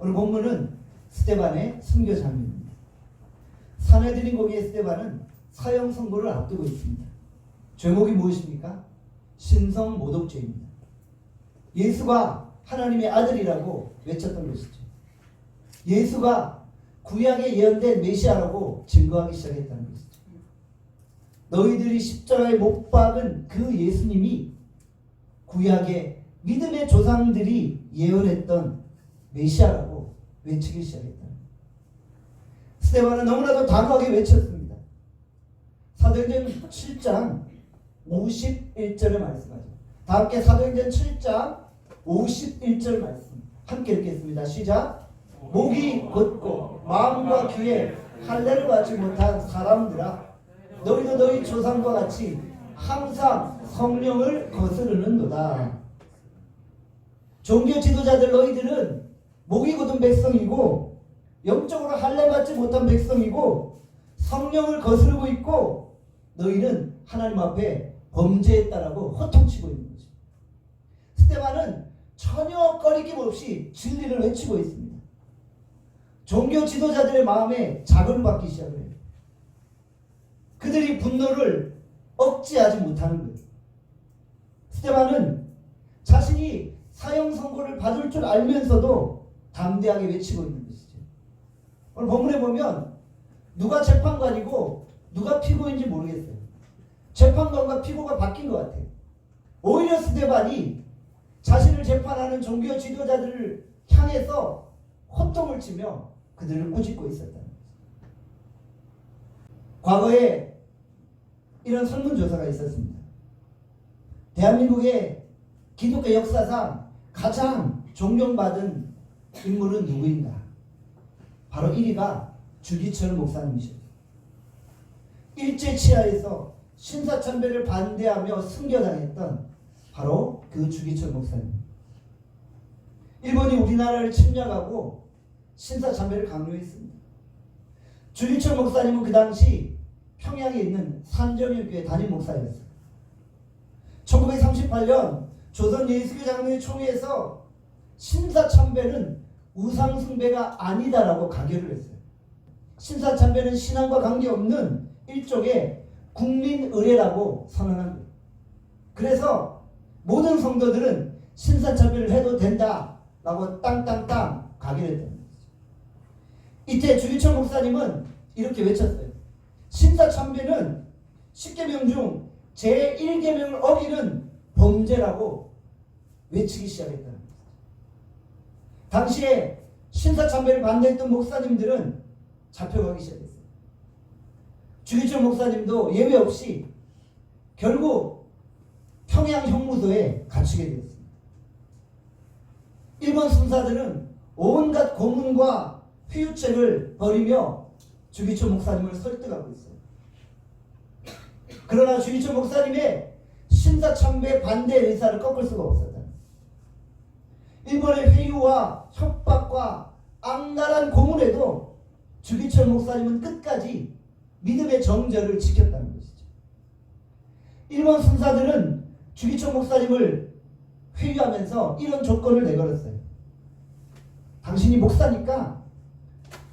오늘 본문은 스데반의 순교 장면입니다. 사내들인 고기의 스데반은 사형 선고를 앞두고 있습니다. 죄목이 무엇입니까? 신성 모독죄입니다. 예수가 하나님의 아들이라고 외쳤던 것이죠. 예수가 구약에 예언된 메시아라고 증거하기 시작했다는 것이죠. 너희들이 십자가에 못 박은 그 예수님이 구약의 믿음의 조상들이 예언했던 메시아라고 외치기 시작했다. 스데반은 너무나도 단호하게 외쳤습니다. 사도행전 7장 51절의 말씀하죠. 다 함께 사도행전 7장 51절 말씀 함께 읽겠습니다. 시작. 목이 곧고 마음과 귀에 할례를 받지 못한 사람들아, 너희도 너희 조상과 같이 항상 성령을 거스르는도다. 종교 지도자들 너희들은 목이 곧은 백성이고 영적으로 할례 받지 못한 백성이고 성령을 거스르고 있고 너희는 하나님 앞에 범죄했다라고 호통치고 있는 거죠. 스데반은 전혀 꺼리낌 없이 진리를 외치고 있습니다. 종교 지도자들의 마음에 자극을 받기 시작을 해요. 그들이 분노를 억제하지 못하는 거예요. 스데반은 자신이 사형 선고를 받을 줄 알면서도 담대하게 외치고 있는 것이죠. 오늘 본문에 보면 누가 재판관이고 누가 피고인지 모르겠어요. 재판관과 피고가 바뀐 것 같아요. 오히려 스데반이 자신을 재판하는 종교 지도자들을 향해서 호통을 치며 그들을 꾸짖고 있었다는 거죠. 과거에 이런 설문조사가 있었습니다. 대한민국의 기독교 역사상 가장 존경받은 인물은 누구인가? 바로 1위가 주기철 목사님이셨죠. 일제치하에서 신사참배를 반대하며 순교당했던 바로 그 주기철 목사님. 일본이 우리나라를 침략하고 신사참배를 강요했습니다. 주기철 목사님은 그 당시 평양에 있는 산정일교회 담임 목사였어요. 1938년 조선 예수교 장로회 총회에서 신사참배는 우상숭배가 아니다라고 가결을 했어요. 신사참배는 신앙과 관계없는 일종의 국민의례라고 선언한 거예요. 그래서 모든 성도들은 신사참배를 해도 된다라고 땅땅땅 가결했던 거예요. 이때 주기철 목사님은 이렇게 외쳤어요. 신사참배는 10계명 중 제1계명을 어기는 범죄라고 외치기 시작했다는 거예요. 당시에 신사참배를 반대했던 목사님들은 잡혀가기 시작했어요. 주기철 목사님도 예외 없이 결국 평양 형무소에 갇히게 되었습니다. 일본 순사들은 온갖 고문과 회유책을 벌이며 주기철 목사님을 설득하고 있어요. 그러나 주기철 목사님의 신사참배 반대 의사를 꺾을 수가 없었다. 일본의 회유와 협박과 악랄한 고문에도 주기철 목사님은 끝까지 믿음의 정절을 지켰다는 것이죠. 일본 순사들은 주기철 목사님을 회유하면서 이런 조건을 내걸었어요. 당신이 목사니까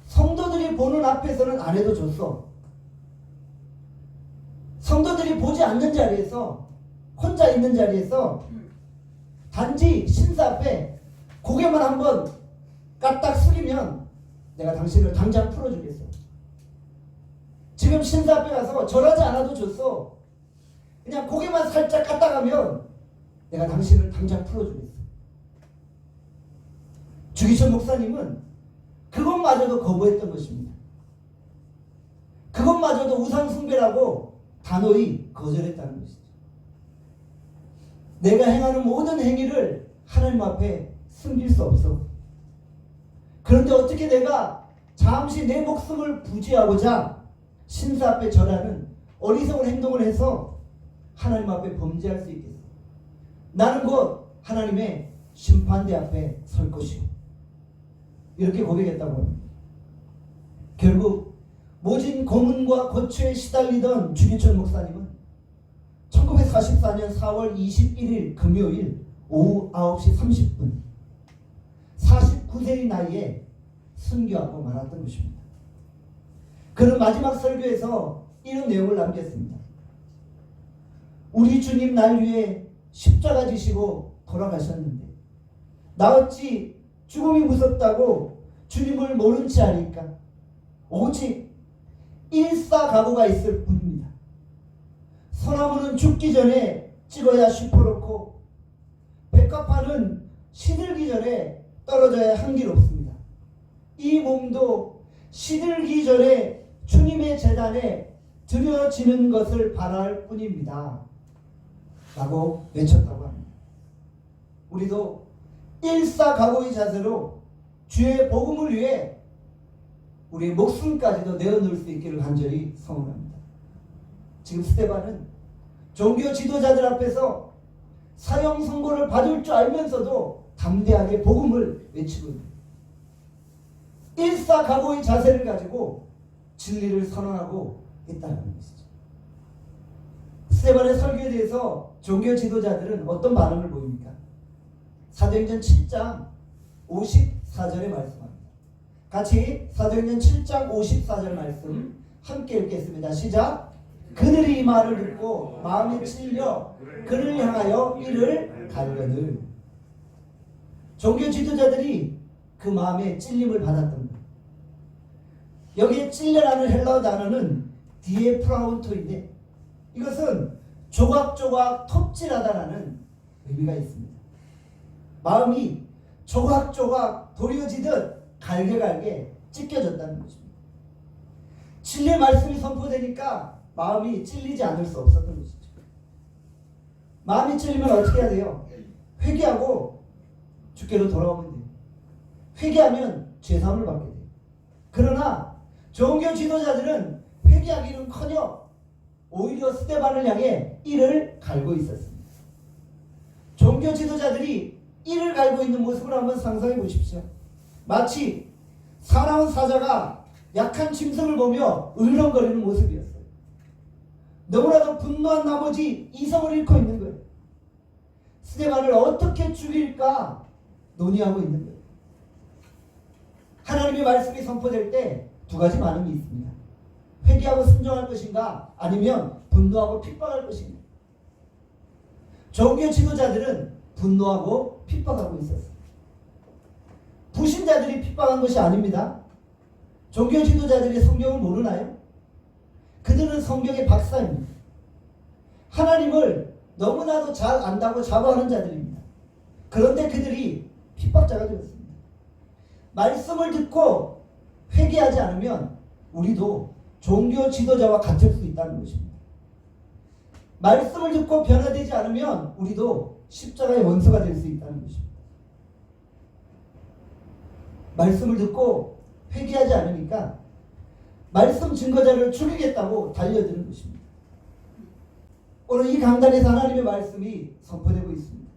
성도들이 보는 앞에서는 안 해도 좋소. 성도들이 보지 않는 자리에서 혼자 있는 자리에서 단지 신사 앞에 고개만 한번 까딱 숙이면 내가 당신을 당장 풀어주겠어. 지금 신사 앞에 가서 절하지 않아도 좋소. 그냥 고개만 살짝 까딱 하면 내가 당신을 당장 풀어주겠어. 주기철 목사님은 그것마저도 거부했던 것입니다. 그것마저도 우상숭배라고 단호히 거절했다는 것이죠. 내가 행하는 모든 행위를 하나님 앞에 숨길 수 없어. 그런데 어떻게 내가 잠시 내 목숨을 부지하고자 신사 앞에 절하는 어리석은 행동을 해서 하나님 앞에 범죄할 수 있겠어. 나는 곧 하나님의 심판대 앞에 설 것이고, 이렇게 고백했다고 합니다. 결국 모진 고문과 고초에 시달리던 주기철 목사님은 1944년 4월 21일 금요일 오후 9시 30분 39세의 나이에 순교하고 말았던 것입니다. 그는 마지막 설교에서 이런 내용을 남겼습니다. 우리 주님 날 위해 십자가 지시고 돌아가셨는데 나 어찌 죽음이 무섭다고 주님을 모른 채 하니까 오직 일사각오가 있을 뿐입니다. 소나무는 죽기 전에 찍어야 시퍼렇고 백합화는 시들기 전에 떨어져야 향기롭습니다. 이 몸도 시들기 전에 주님의 제단에 드려지는 것을 바랄 뿐입니다. 라고 외쳤다고 합니다. 우리도 일사각오의 자세로 주의 복음을 위해 우리의 목숨까지도 내어놓을 수 있기를 간절히 소원합니다. 지금 스데반은 종교 지도자들 앞에서 사형 선고를 받을 줄 알면서도 담대하게 복음을 외치고 있습니다. 일사각오의 자세를 가지고 진리를 선언하고 있다는 것이죠. 스데반의 설교에 대해서 종교 지도자들은 어떤 반응을 보입니까? 사도행전 7장 54절의 말씀입니다. 같이 사도행전 7장 54절 말씀 함께 읽겠습니다. 시작. 그들이 이 말을 듣고 마음에 찔려 그를 향하여 이를 갈거늘. 종교 지도자들이 그 마음에 찔림을 받았던 것. 여기에 찔려라는 헬라어 단어는 디에프라운토인데 이것은 조각조각 톱질하다라는 의미가 있습니다. 마음이 조각조각 도려지듯 갈게갈게 찢겨졌다는 것입니다. 진리의 말씀이 선포되니까 마음이 찔리지 않을 수 없었던 것이죠. 마음이 찔리면 어떻게 해야 돼요? 회개하고 주께로 돌아오면 돼요. 회개하면 죄사함을 받게 돼요. 그러나 종교 지도자들은 회개하기는커녕 오히려 스데반을 향해 이를 갈고 있었습니다. 종교 지도자들이 이를 갈고 있는 모습을 한번 상상해 보십시오. 마치 사나운 사자가 약한 짐승을 보며 으르렁거리는 모습이었어요. 너무나도 분노한 나머지 이성을 잃고 있는 거예요. 스데반을 어떻게 죽일까 논의하고 있는 거예요. 하나님의 말씀이 선포될 때 두 가지 반응이 있습니다. 회개하고 순종할 것인가 아니면 분노하고 핍박할 것인가. 종교 지도자들은 분노하고 핍박하고 있었어요. 불신자들이 핍박한 것이 아닙니다. 종교 지도자들이 성경을 모르나요? 그들은 성경의 박사입니다. 하나님을 너무나도 잘 안다고 자부하는 자들입니다. 그런데 그들이 핍박자가 되었습니다. 말씀을 듣고 회개하지 않으면 우리도 종교 지도자와 같을 수 있다는 것입니다. 말씀을 듣고 변화되지 않으면 우리도 십자가의 원수가 될 수 있다는 것입니다. 말씀을 듣고 회개하지 않으니까 말씀 증거자를 죽이겠다고 달려드는 것입니다. 오늘 이 강단에서 하나님의 말씀이 선포되고 있습니다.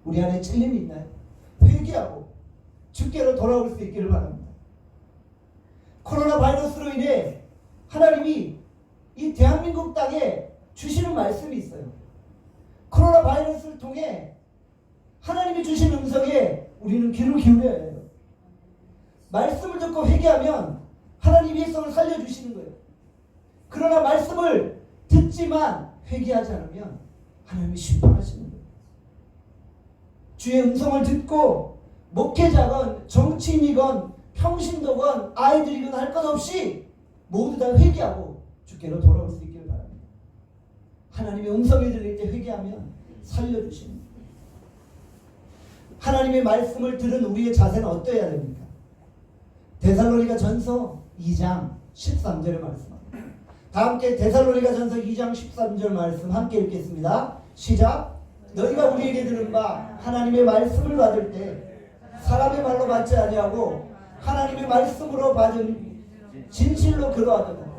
우리 안에 찔림이 있나요? 회개하고 주께로 돌아올 수 있기를 바랍니다. 코로나 바이러스로 인해 하나님이 이 대한민국 땅에 주시는 말씀이 있어요. 코로나 바이러스를 통해 하나님이 주신 음성에 우리는 귀를 기울여야 해요. 말씀을 듣고 회개하면 하나님의 백성을 살려주시는 거예요. 그러나 말씀을 듣지만 회개하지 않으면 하나님이 심판하시는 거예요. 주의 음성을 듣고 목회자건 정치인이건 평신도건 아이들이건 할 것 없이 모두 다 회개하고 주께로 돌아올 수 있기를 바랍니다. 하나님의 음성이 들릴 때 회개하면 살려주시는 거예요. 하나님의 말씀을 들은 우리의 자세는 어떠해야 됩니까? 데살로니가 전서 2장 13절의 말씀입니다. 다 함께 데살로니가 전서 2장 13절 말씀 함께 읽겠습니다. 시작. 너희가 우리에게 들은 바 하나님의 말씀을 받을 때 사람의 말로 받지 아니하고 하나님의 말씀으로 받은 진실로 그러하도다.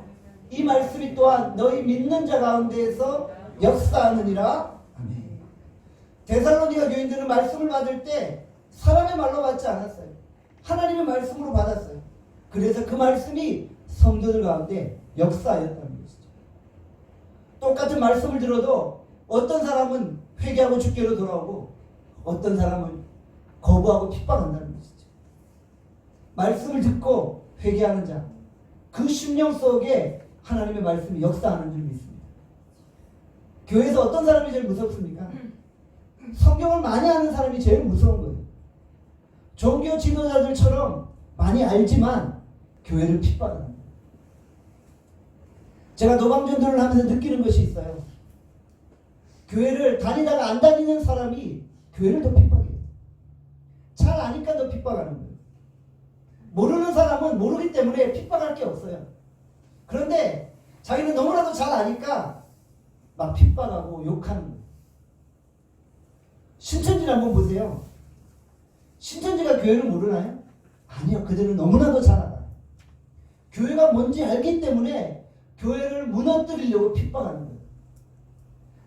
이 말씀이 또한 너희 믿는 자 가운데에서 역사하느니라. 아멘. 데살로니가 교인들은 말씀을 받을 때 사람의 말로 받지 않았어요. 하나님의 말씀으로 받았어요. 그래서 그 말씀이 성도들 가운데 역사하였다는 것이죠. 똑같은 말씀을 들어도 어떤 사람은 회개하고 주께로 돌아오고 어떤 사람은 거부하고 핍박한다는 것이죠. 말씀을 듣고 회개하는 자, 그 심령 속에 하나님의 말씀이 역사하는 줄 믿습니다. 교회에서 어떤 사람이 제일 무섭습니까? 성경을 많이 아는 사람이 제일 무서운 거예요. 종교 지도자들처럼 많이 알지만 교회를 핍박하는 거예요. 제가 노방전도를 하면서 느끼는 것이 있어요. 교회를 다니다가 안 다니는 사람이 교회를 더 핍박해요. 잘 아니까 더 핍박하는 거예요. 모르는 사람은 모르기 때문에 핍박할 게 없어요. 그런데 자기는 너무나도 잘 아니까 막 핍박하고 욕하는 거예요. 신천지를 한번 보세요. 신천지가 교회를 모르나요? 아니요. 그들은 너무나도 잘 알아요. 교회가 뭔지 알기 때문에 교회를 무너뜨리려고 핍박하는 거예요.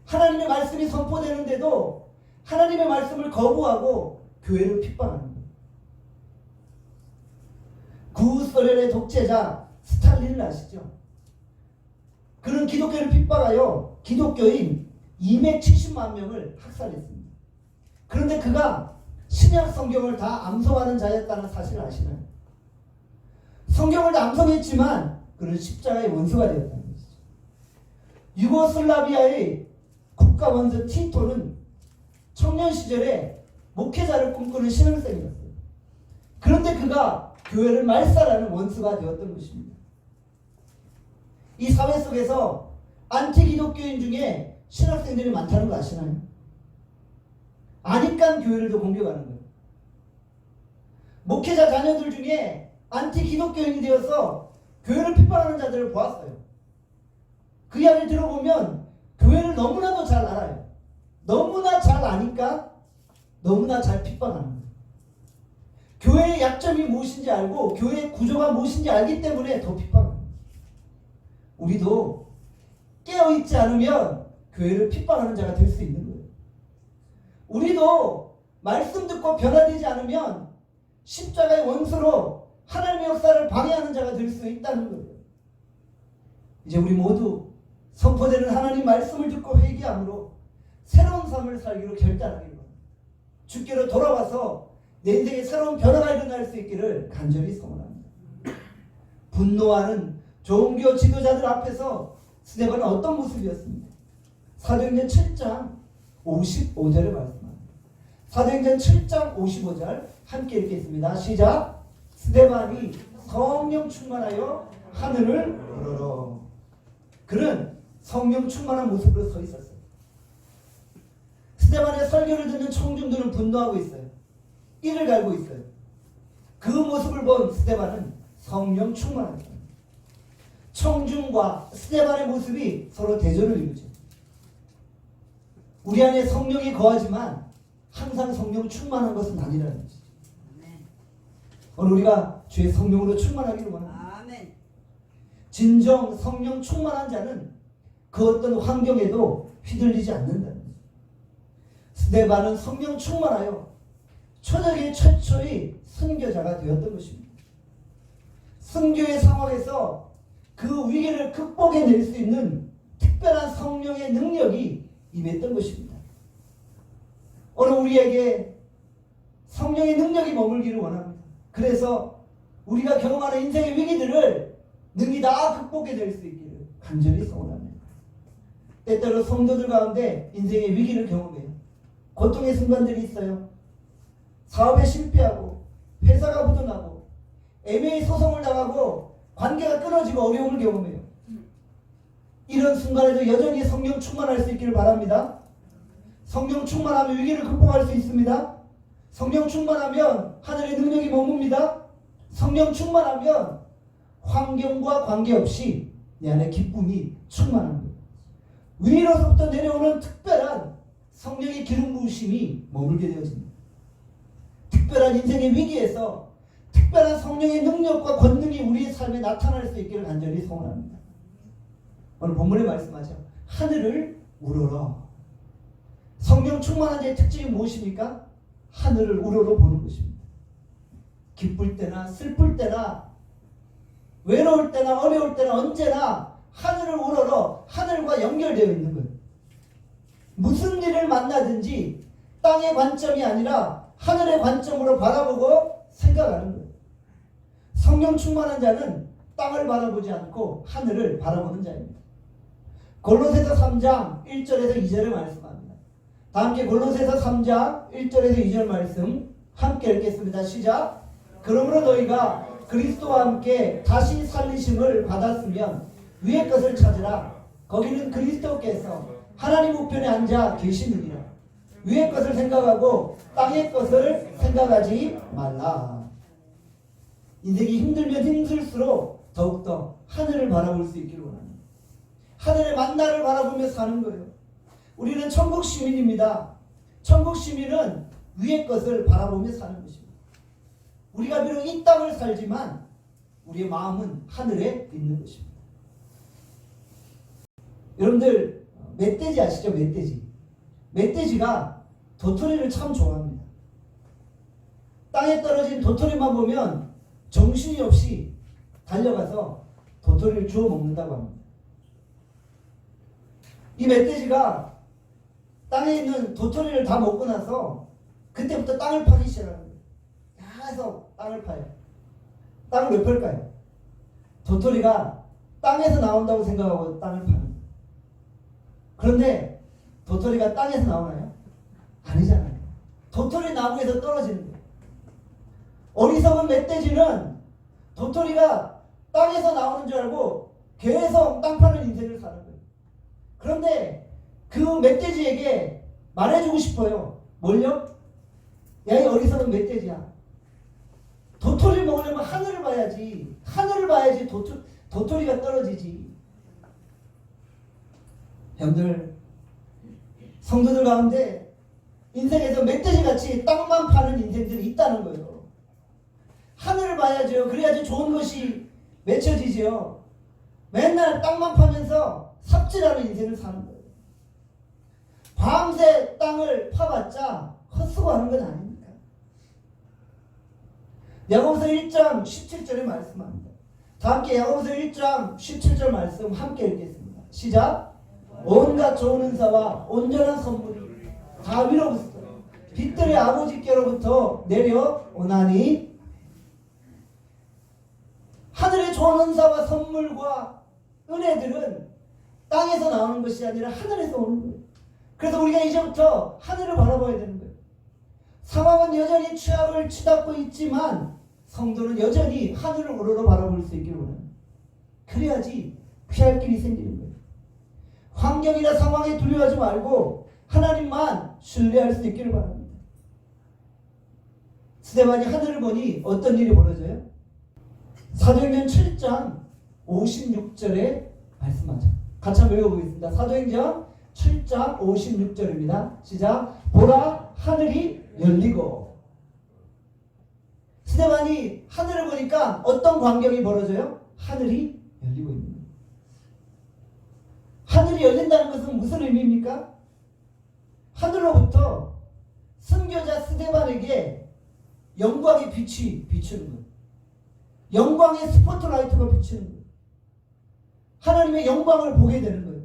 하나님의 말씀이 선포되는데도 하나님의 말씀을 거부하고 교회를 핍박하는 거예요. 구소련의 독재자 스탈린을 아시죠? 그는 기독교를 핍박하여 기독교인 270만 명을 학살했습니다. 그런데 그가 신약 성경을 다 암송하는 자였다는 사실을 아시나요? 성경을 다 암송했지만 그는 십자가의 원수가 되었다는 것이죠. 유고슬라비아의 국가원수 티토는 청년 시절에 목회자를 꿈꾸는 신흥생이었어요. 그런데 그가 교회를 말살하는 원수가 되었던 것입니다. 이 사회 속에서 안티기독교인 중에 신학생들이 많다는 거 아시나요? 아니까 교회를 더 공격하는 거예요. 목회자 자녀들 중에 안티기독교인이 되어서 교회를 핍박하는 자들을 보았어요. 그 이야기를 들어보면 교회를 너무나도 잘 알아요. 너무나 잘 아니까 너무나 잘 핍박하는 거예요. 교회의 약점이 무엇인지 알고 교회의 구조가 무엇인지 알기 때문에 더 핍박합니다. 우리도 깨어있지 않으면 교회를 핍박하는 자가 될 수 있는 거예요. 우리도 말씀 듣고 변화되지 않으면 십자가의 원수로 하나님의 역사를 방해하는 자가 될 수 있다는 거예요. 이제 우리 모두 선포되는 하나님 말씀을 듣고 회개함으로 새로운 삶을 살기로 결단하기로 합니다. 주께로 돌아와서 내 인생에 새로운 변화가 일어날 수 있기를 간절히 소원합니다. 분노하는 종교 지도자들 앞에서 스데반은 어떤 모습이었습니까? 사도행전 7장 55절에 말씀합니다. 사도행전 7장 55절 함께 읽겠습니다. 시작. 스데반이 성령 충만하여 하늘을 우러러. 그는 성령 충만한 모습으로 서 있었어요. 스데반의 설교를 듣는 청중들은 분노하고 있어요. 이를 갈고 있어요. 그 모습을 본 스데반은 성령 충만합니다. 청중과 스데반의 모습이 서로 대조를 이루죠. 우리 안에 성령이 거하지만 항상 성령 충만한 것은 아니라는 것이죠. 오늘 우리가 주의 성령으로 충만하기를 원합니다. 아멘. 진정 성령 충만한 자는 그 어떤 환경에도 휘둘리지 않는다는 거죠. 스데반은 성령 충만하여 초대교회 최초의 선교자가 되었던 것입니다. 선교의 상황에서 그 위기를 극복해낼 수 있는 특별한 성령의 능력이 임했던 것입니다. 오늘 우리에게 성령의 능력이 머물기를 원합니다. 그래서 우리가 경험하는 인생의 위기들을 능히 다 극복해낼 수 있기를 간절히 소원합니다. 때때로 성도들 가운데 인생의 위기를 경험해요. 고통의 순간들이 있어요. 사업에 실패하고 회사가 부도나고 애매히 소송을 당하고 관계가 끊어지고 어려움을 경험해요. 이런 순간에도 여전히 성령 충만할 수 있기를 바랍니다. 성령 충만하면 위기를 극복할 수 있습니다. 성령 충만하면 하늘의 능력이 머뭅니다. 성령 충만하면 환경과 관계없이 내 안에 기쁨이 충만합니다. 위로부터 내려오는 특별한 성령의 기름 부으심이 머물게 되어집니다. 특별한 인생의 위기에서 특별한 성령의 능력과 권능이 우리의 삶에 나타날 수 있기를 간절히 소원합니다. 오늘 본문에 말씀하죠. 하늘을 우러러. 성령 충만한 자의 특징이 무엇입니까? 하늘을 우러러 보는 것입니다. 기쁠 때나 슬플 때나 외로울 때나 어려울 때나 언제나 하늘을 우러러 하늘과 연결되어 있는 거예요. 무슨 일을 만나든지 땅의 관점이 아니라 하늘의 관점으로 바라보고 생각하는 거예요. 성령 충만한 자는 땅을 바라보지 않고 하늘을 바라보는 자입니다. 골로새서 3장 1절에서 2절을 말씀합니다. 다 함께 골로새서 3장 1절에서 2절 말씀 함께 읽겠습니다. 시작. 그러므로 너희가 그리스도와 함께 다시 살리심을 받았으면 위의 것을 찾으라. 거기는 그리스도께서 하나님 우편에 앉아 계시느니라. 위의 것을 생각하고 땅의 것을 생각하지 말라. 인생이 힘들면 힘들수록 더욱더 하늘을 바라볼 수 있기를 원합니다. 하늘의 만나를 바라보며 사는 거예요. 우리는 천국 시민입니다. 천국 시민은 위의 것을 바라보며 사는 것입니다. 우리가 비록 이 땅을 살지만 우리의 마음은 하늘에 있는 것입니다. 여러분들 멧돼지 아시죠? 멧돼지. 멧돼지가 도토리를 참 좋아합니다. 땅에 떨어진 도토리만 보면 정신이 없이 달려가서 도토리를 주워 먹는다고 합니다. 이 멧돼지가 땅에 있는 도토리를 다 먹고 나서 그때부터 땅을 파기 시작합니다. 계속 땅을 파요. 땅을 왜 팔까요? 도토리가 땅에서 나온다고 생각하고 땅을 파는 거예요. 그런데 도토리가 땅에서 나오나요? 아니잖아요. 도토리 나무에서 떨어지는 거예요. 어리석은 멧돼지는 도토리가 땅에서 나오는 줄 알고 계속 땅 파는 인생을 사는 거예요. 그런데 그 멧돼지에게 말해주고 싶어요. 뭘요? 야, 이 어리석은 멧돼지야. 도토리를 먹으려면 하늘을 봐야지. 하늘을 봐야지 도토리가 떨어지지. 형들, 성도들 가운데 인생에서 멧돼지같이 땅만 파는 인생들이 있다는 거예요. 하늘을 봐야죠. 그래야지 좋은 것이 맺혀지죠. 맨날 땅만 파면서 삽질하는 인생을 사는 거예요. 밤새 땅을 파봤자 헛수고하는 건 아닙니까? 야고보서 1장 17절에 말씀합니다. 다 함께 야고보서 1장 17절 말씀 함께 읽겠습니다. 시작. 온갖 좋은 은사와 온전한 선물이 다 위로부터 빛들의 아버지께로부터 내려오나니. 하늘의 좋은 은사와 선물과 은혜들은 땅에서 나오는 것이 아니라 하늘에서 오는 거예요. 그래서 우리가 이제부터 하늘을 바라봐야 되는 거예요. 상황은 여전히 취약을 치닫고 있지만 성도는 여전히 하늘을 우러러 바라볼 수 있기를 원합니다. 그래야지 피할 길이 생기는 거예요. 환경이나 상황에 두려워하지 말고 하나님만 신뢰할 수 있기를 바랍니다. 스데반이 하늘을 보니 어떤 일이 벌어져요? 사도행전 7장 56절에 말씀하죠. 같이 한번 읽어보겠습니다. 사도행전 7장 56절입니다. 시작. 보라, 하늘이 열리고. 스데반이 하늘을 보니까 어떤 광경이 벌어져요? 하늘이 열리고 있는 거예요. 하늘이 열린다는 것은 무슨 의미입니까? 하늘로부터 순교자 스데반에게 영광의 빛이 비추는 거예요. 영광의 스포트라이트가 비추는 거예요. 하나님의 영광을 보게 되는 거예요.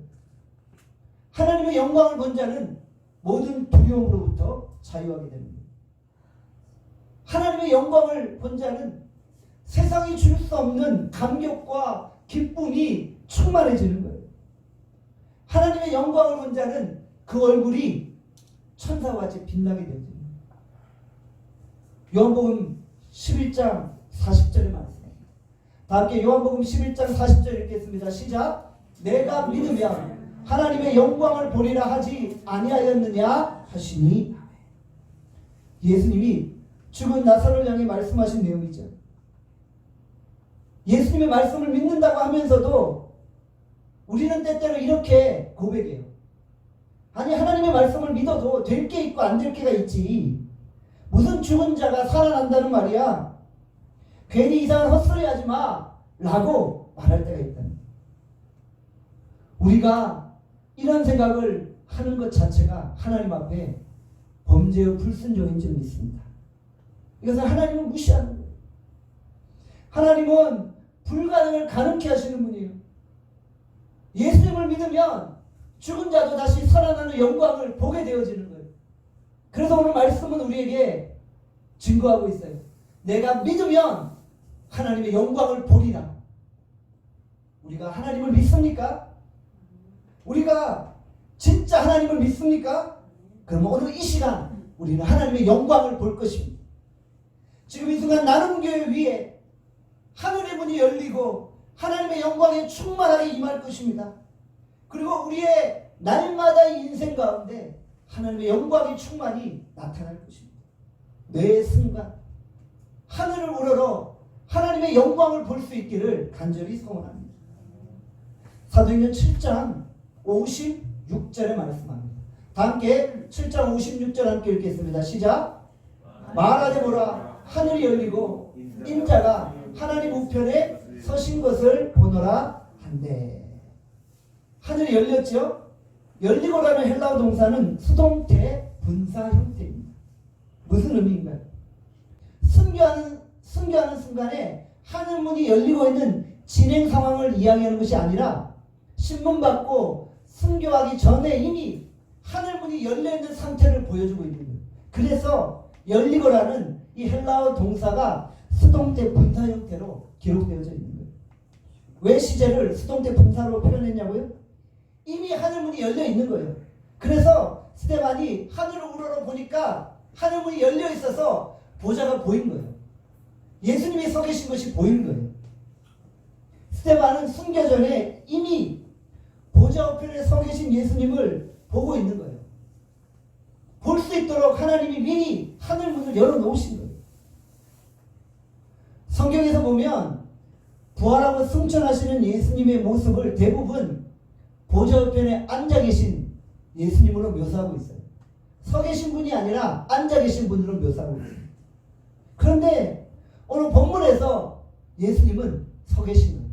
하나님의 영광을 본 자는 모든 두려움으로부터 자유하게 되는 거예요. 하나님의 영광을 본 자는 세상이 줄 수 없는 감격과 기쁨이 충만해지는 거예요. 하나님의 영광을 본 자는 그 얼굴이 천사와 같이 빛나게 되죠. 요한복음 11장 40절의 말씀입니다. 다 함께 요한복음 11장 40절 읽겠습니다. 시작. 내가 믿으면 하나님의 영광을 보리라 하지 아니하였느냐 하시니. 예수님이 죽은 나사로를 향해 말씀하신 내용이죠. 예수님의 말씀을 믿는다고 하면서도 우리는 때때로 이렇게 고백해요. 아니, 하나님의 말씀을 믿어도 될 게 있고 안 될 게가 있지. 무슨 죽은 자가 살아난다는 말이야. 괜히 이상한 헛소리 하지 마 라고 말할 때가 있다. 우리가 이런 생각을 하는 것 자체가 하나님 앞에 범죄의 불순종인 줄 믿습니다. 이것은 하나님을 무시하는 거예요. 하나님은 불가능을 가능케 하시는 분이에요. 예수님을 믿으면 죽은 자도 다시 살아나는 영광을 보게 되어지는 거예요. 그래서 오늘 말씀은 우리에게 증거하고 있어요. 내가 믿으면 하나님의 영광을 보리라. 우리가 하나님을 믿습니까? 우리가 진짜 하나님을 믿습니까? 그럼 오늘 이 시간 우리는 하나님의 영광을 볼 것입니다. 지금 이 순간 나눔교회 위에 하늘의 문이 열리고 하나님의 영광에 충만하게 임할 것입니다. 그리고 우리의 날마다의 인생 가운데 하나님의 영광의 충만이 나타날 것입니다. 매 순간 하늘을 우러러 하나님의 영광을 볼 수 있기를 간절히 소원합니다. 사도행전 7장 56절에 말씀합니다. 다 함께 7장 56절 함께 읽겠습니다. 시작. 말하되 보라 하늘이 열리고 인자가 하나님 우편에 서신 것을 보노라 한데. 하늘이 열렸죠. 열리고라는 헬라어 동사는 수동태 분사 형태입니다. 무슨 의미인가요? 승교하는 순간에 하늘문이 열리고 있는 진행 상황을 이야기하는 것이 아니라 신문 받고 승교하기 전에 이미 하늘문이 열려있는 상태를 보여주고 있는 거예요. 그래서 열리고라는 이 헬라어 동사가 수동태 분사 형태로 기록되어져 있는 거예요. 왜 시제를 수동태 분사로 표현했냐고요? 이미 하늘문이 열려 있는 거예요. 그래서 스데반이 하늘을 우러러 보니까 하늘문이 열려 있어서 보좌가 보인 거예요. 예수님이 서 계신 것이 보이는 거예요. 스데반은 순교 전에 이미 보좌 우편에 서 계신 예수님을 보고 있는 거예요. 볼 수 있도록 하나님이 미리 하늘문을 열어놓으신 거예요. 성경에서 보면 부활하고 승천하시는 예수님의 모습을 대부분 보좌 우편에 앉아 계신 예수님으로 묘사하고 있어요. 서 계신 분이 아니라 앉아 계신 분으로 묘사하고 있어요. 그런데 오늘 본문에서 예수님은 서 계신 거예요.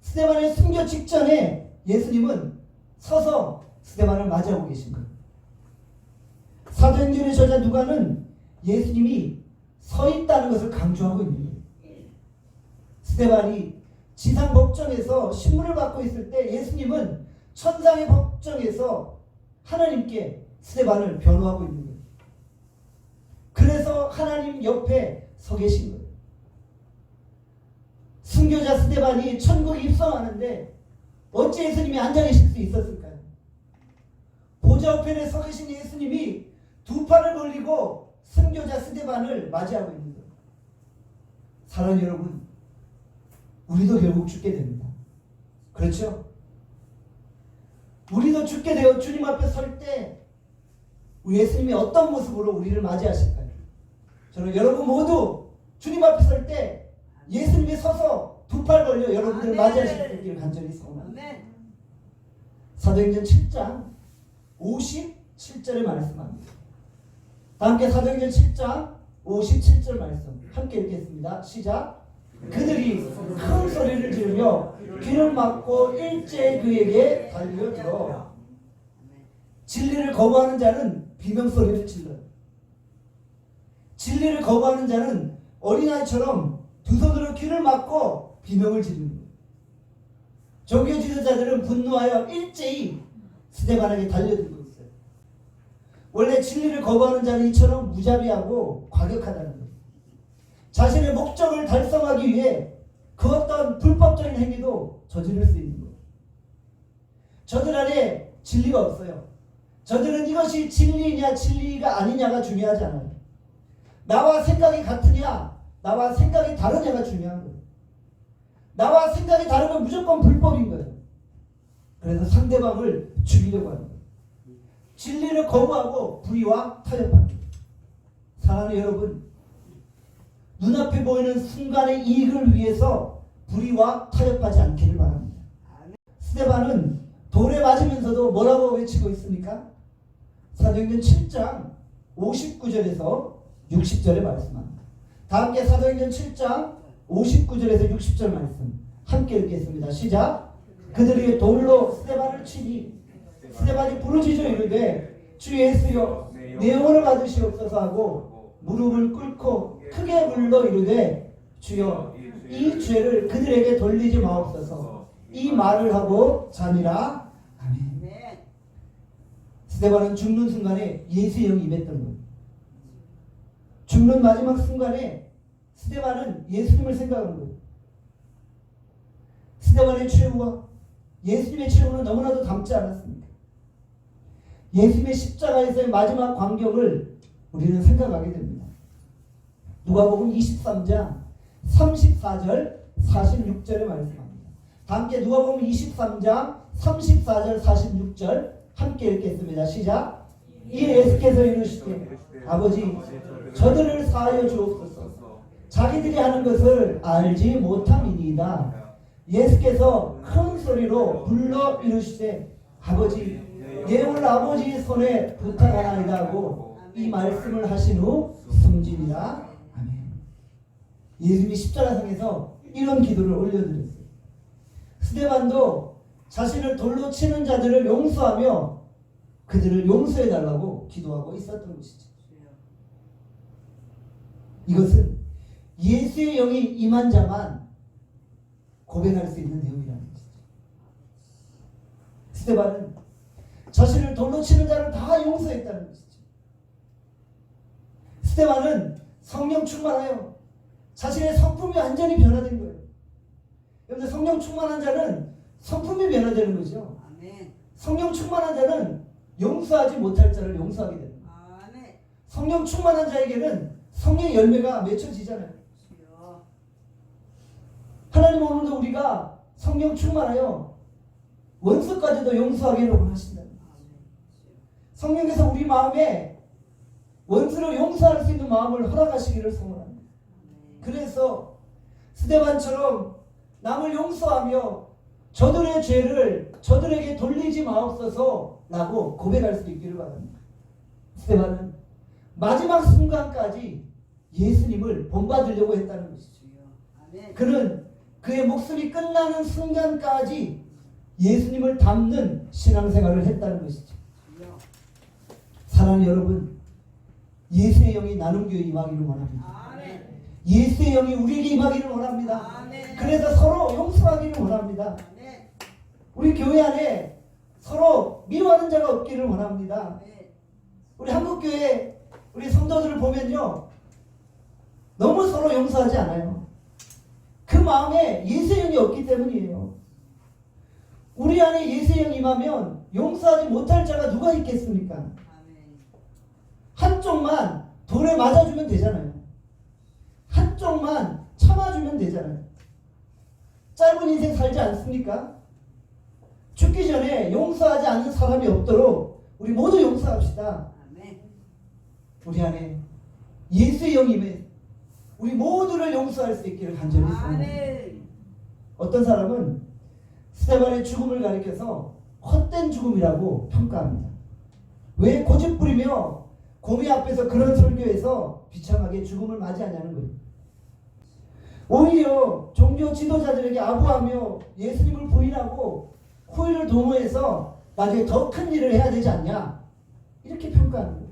스데반의 순교 직전에 예수님은 서서 스데반을 맞이하고 계신 거예요. 사도행전의 저자 누가는 예수님이 서 있다는 것을 강조하고 있는 거예요. 스데반이 지상 법정에서 신문을 받고 있을 때 예수님은 천상의 법정에서 하나님께 스데반을 변호하고 있는 거예요. 그래서 하나님 옆에 서 계신 거예요. 순교자 스데반이 천국에 입성하는데 어찌 예수님이 앉아 계실 수 있었을까요? 보좌 우편에 서 계신 예수님이 두 팔을 벌리고 순교자 스데반을 맞이하고 있는 거예요. 사랑하는 여러분, 우리도 결국 죽게 됩니다. 그렇죠? 우리도 죽게 되어 주님 앞에 설 때 우리 예수님이 어떤 모습으로 우리를 맞이하실까요? 저는 여러분 모두 주님 앞에 설 때 예수님이 서서 두 팔 벌려 여러분들을 맞이하실 수 있기를 간절히 소원합니다. 사도행전 7장 57절의 말씀합니다. 다 함께 사도행전 7장 57절 말씀 함께 읽겠습니다. 시작. 그들이 큰 소리를 지르며 귀를 막고 일제히 그에게 달려들어. 진리를 거부하는 자는 비명소리를 질러요. 진리를 거부하는 자는 어린아이처럼 두 손으로 귀를 막고 비명을 지르는 거예요. 종교 지도자들은 분노하여 일제히 스데반에게 달려들고 있어요. 원래 진리를 거부하는 자는 이처럼 무자비하고 과격하다는 거예요. 자신의 목적을 달성하기 위해 그 어떤 불법적인 행위도 저지를 수 있는 거예요. 저들 안에 진리가 없어요. 저들은 이것이 진리냐 진리가 아니냐가 중요하지 않아요. 나와 생각이 같으냐 나와 생각이 다르냐가 중요한 거예요. 나와 생각이 다르면 무조건 불법인 거예요. 그래서 상대방을 죽이려고 하는 거예요. 진리를 거부하고 불의와 타협하는 거예요. 사랑하는 여러분, 눈앞에 보이는 순간의 이익을 위해서 불의와 타협하지 않기를 바랍니다. 스데반은 돌에 맞으면서도 뭐라고 외치고 있습니까? 사도행전 7장 59절에서 60절에 말씀합니다. 다 함께 사도행전 7장 59절에서 60절 말씀 함께 읽겠습니다. 시작. 그들이 돌로 스데반을 치니 스데반이 부르짖어 이르되 주 예수여 내 영혼을 받으시옵소서 하고 무릎을 꿇고 크게 불러 이르되 주여 이 죄를 그들에게 돌리지 마옵소서. 이 말을 하고 자니라. 아멘. 스데반은 죽는 순간에 예수의 영이 임했던 거예요. 죽는 마지막 순간에 스데반은 예수님을 생각한 거예요. 스데반의 최후와 예수님의 최후는 너무나도 닮지 않았습니까? 예수님의 십자가에서의 마지막 광경을 우리는 생각하게 됩니다. 누가복음 23장 34절 46절에 말씀합니다. 다 함께 누가복음 23장 34절 46절 함께 읽겠습니다. 시작. 이에 예수께서 이르시되 아버지 저들을 사하여 주옵소서. 자기들이 하는 것을 알지 못함이니이다. 예수께서 큰 소리로 불러 이르시되 아버지 내 오늘 아버지의 손에 부탁하나이다 하고 이 말씀을 하신 후 숨지니라. 아멘. 예수님이 십자가상에서 이런 기도를 올려드렸어요. 스데반도 자신을 돌로 치는 자들을 용서하며 그들을 용서해달라고 기도하고 있었던 것이죠. 이것은 예수의 영이 임한 자만 고백할 수 있는 내용이라는 것이죠. 스데반은 자신을 돌로 치는 자를 다 용서했다는 것이죠. 스데반은 성령 충만하여 자신의 성품이 완전히 변화된 거예요. 여러분들 성령 충만한 자는 성품이 변화되는 거죠. 아멘. 성령 충만한 자는 용서하지 못할 자를 용서하게 됩니다. 아멘. 성령 충만한 자에게는 성령의 열매가 맺혀지잖아요. 주여. 하나님 오늘도 우리가 성령 충만하여 원수까지도 용서하기를 원하신다. 성령께서 우리 마음에 원수를 용서할 수 있는 마음을 허락하시기를 소원합니다. 그래서 스데반처럼 남을 용서하며 저들의 죄를 저들에게 돌리지 마옵소서 라고 고백할 수 있기를 바랍니다. 스데반은 마지막 순간까지 예수님을 본받으려고 했다는 것이죠. 그는 그의 목숨이 끝나는 순간까지 예수님을 닮는 신앙생활을 했다는 것이죠. 사랑하는 여러분, 예수의 영이 나눔교회 임하기를 원합니다. 아멘. 예수의 영이 우리에게 임하기를 원합니다. 아멘. 그래서 서로 용서하기를 원합니다. 아멘. 우리 교회 안에 서로 미워하는 자가 없기를 원합니다. 아멘. 우리 한국교회 우리 성도들을 보면요, 너무 서로 용서하지 않아요. 그 마음에 예수의 영이 없기 때문이에요. 우리 안에 예수의 영이 임하면 용서하지 못할 자가 누가 있겠습니까? 아멘. 한쪽만 돌에 맞아주면 되잖아요. 한쪽만 참아주면 되잖아요. 짧은 인생 살지 않습니까? 죽기 전에 용서하지 않는 사람이 없도록 우리 모두 용서합시다. 아멘. 우리 안에 예수의 영임에 우리 모두를 용서할 수 있기를 간절히 소원합니다. 아멘. 어떤 사람은 스데반의 죽음을 가리켜서 헛된 죽음이라고 평가합니다. 왜 고집부리며 고미 앞에서 그런 설교에서 비참하게 죽음을 맞이하냐는 거예요. 오히려 종교 지도자들에게 아부하며 예수님을 부인하고 후일을 도모해서 나중에 더 큰 일을 해야 되지 않냐, 이렇게 평가하는 거예요.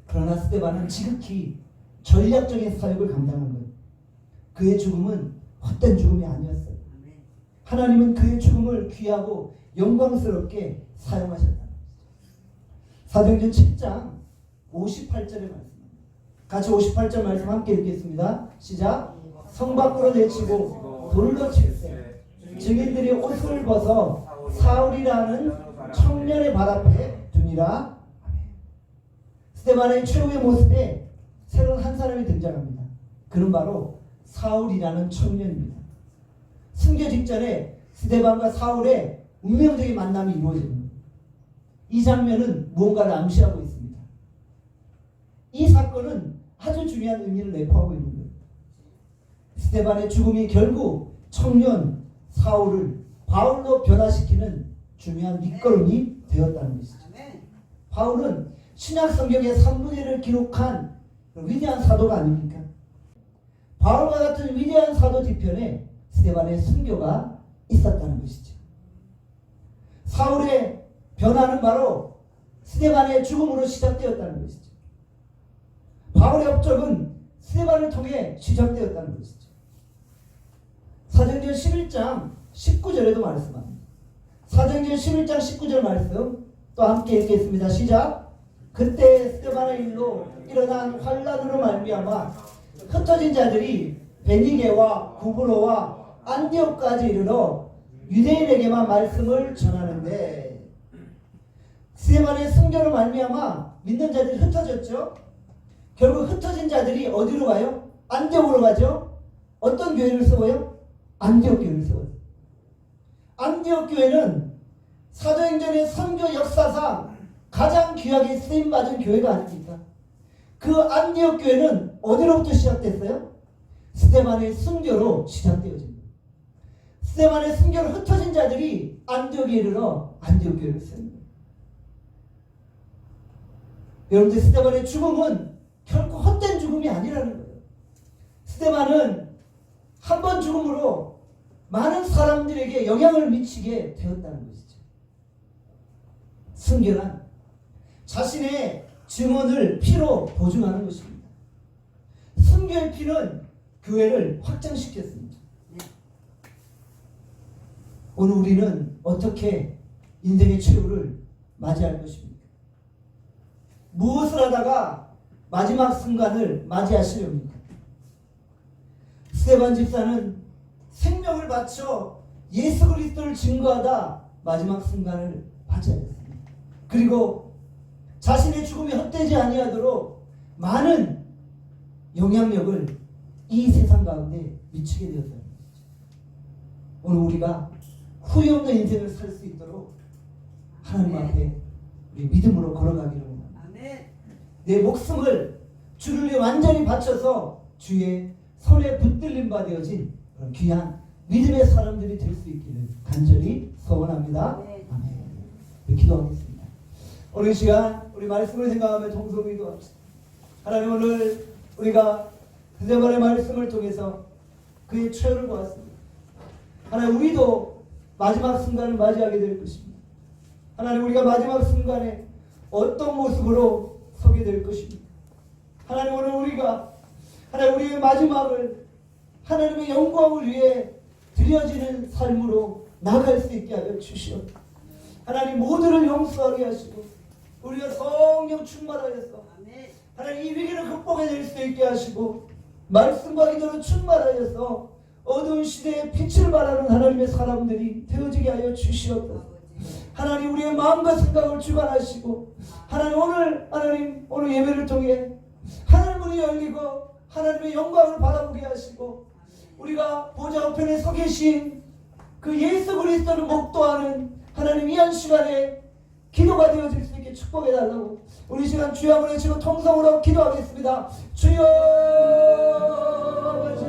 그러나 스데반은 지극히 전략적인 사역을 감당한 거예요. 그의 죽음은 헛된 죽음이 아니었어요. 아멘. 하나님은 그의 죽음을 귀하고 영광스럽게 사용하셨다는 거죠. 사도행전 7장 58절의 말씀입니다. 같이 58절 말씀 함께 읽겠습니다. 시작. 성 밖으로 내치고 돌로 칠세 증인들이 옷을 벗어 사울이라는 청년의 발 앞에 두니라. 스데반의 최후의 모습에 새로운 한 사람이 등장합니다. 그는 바로 사울이라는 청년입니다. 순교 직전에 스데반과 사울의 운명적인 만남이 이루어집니다. 이 장면은 무언가를 암시하고 있습니다. 이 사건은 아주 중요한 의미를 내포하고 있는 거예요. 스데반의 죽음이 결국 청년 사울을 바울로 변화시키는 중요한 밑거름이 되었다는 것이죠. 바울은 신약 성경의 3분의 1을 기록한 위대한 사도가 아닙니까? 바울과 같은 위대한 사도 뒤편에 스데반의 순교가 있었다는 것이죠. 사울의 변화는 바로 스데반의 죽음으로 시작되었다는 것이죠. 바울의 업적은 스데반을 통해 시작되었다는 것이죠. 사도행전 11장 19절에도 말씀합니다. 사도행전 11장 19절 말씀 또 함께 읽겠습니다. 시작. 그때 스데반의 일로 일어난 환란으로 말미암아 흩어진 자들이 베니게와 구브로와 안디옥까지 이르러 유대인에게만 말씀을 전하는데, 스데반의 순교로 말미암아 믿는 자들이 흩어졌죠. 결국 흩어진 자들이 어디로 가요? 안디옥으로 가죠. 어떤 교회를 세워요? 안디옥 교회를 세워요. 안디옥 교회는 사도행전의 선교 역사상 가장 귀하게 쓰임받은 교회가 아닙니까? 그 안디옥 교회는 어디로부터 시작됐어요? 스데반의 순교로 시작되어집니다. 스데반의 순교로 흩어진 자들이 안디옥에 이르러 안디옥 교회를 세웁니다. 여러분들, 스데반의 죽음은 결코 헛된 죽음이 아니라는 거예요. 스데반은 한 번 죽음으로 많은 사람들에게 영향을 미치게 되었다는 것이죠. 순교란 자신의 증언을 피로 보증하는 것입니다. 순교의 피는 교회를 확장시켰습니다. 오늘 우리는 어떻게 인생의 최후를 맞이할 것입니까? 무엇을 하다가 마지막 순간을 맞이하시렵니까? 스데반 집사는 생명을 바쳐 예수 그리스도를 증거하다 마지막 순간을 맞이하였습니다. 그리고 자신의 죽음이 헛되지 아니하도록 많은 영향력을 이 세상 가운데 미치게 되었다는 것이죠. 오늘 우리가 후회 없는 인생을 살 수 있도록 하나님 앞에 우리 믿음으로 걸어가기를 원합니다. 내 목숨을 주를 위해 완전히 바쳐서 주의 손에 붙들림 바 되어진 그런 귀한 믿음의 사람들이 될 수 있기를 간절히 소원합니다. 아멘. 기도하겠습니다. 오늘 시간 우리 말씀을 생각하며 동성을 기도합시다. 하나님, 오늘 우리가 스데반의 말씀을 통해서 그의 최후를 보았습니다. 하나님, 우리도 마지막 순간을 맞이하게 될 것입니다. 하나님, 우리가 마지막 순간에 어떤 모습으로 서게 될 것입니다. 하나님, 오늘 우리가 하나님 우리의 마지막을 하나님의 영광을 위해 드려지는 삶으로 나아갈 수 있게 하여 주시옵소서. 하나님, 모두를 용서하게 하시고 우리가 성령 충만하여서 하나님 이 위기를 극복해낼 수 있게 하시고 말씀과 기도로 충만하여서 어두운 시대에 빛을 발하는 하나님의 사람들이 되어지게 하여 주시옵소서. 하나님, 우리의 마음과 생각을 주관하시고 하나님 오늘 예배를 통해 하늘 문이 열리고 하나님의 영광을 바라보게 하시고 우리가 보좌 우편에 서 계신 그 예수 그리스도를 목도하는 하나님 이 한 시간에 기도가 되어질 수 있게 축복해 달라고 우리 시간 주여 한번 외치고 통성으로 기도하겠습니다. 주여 아버지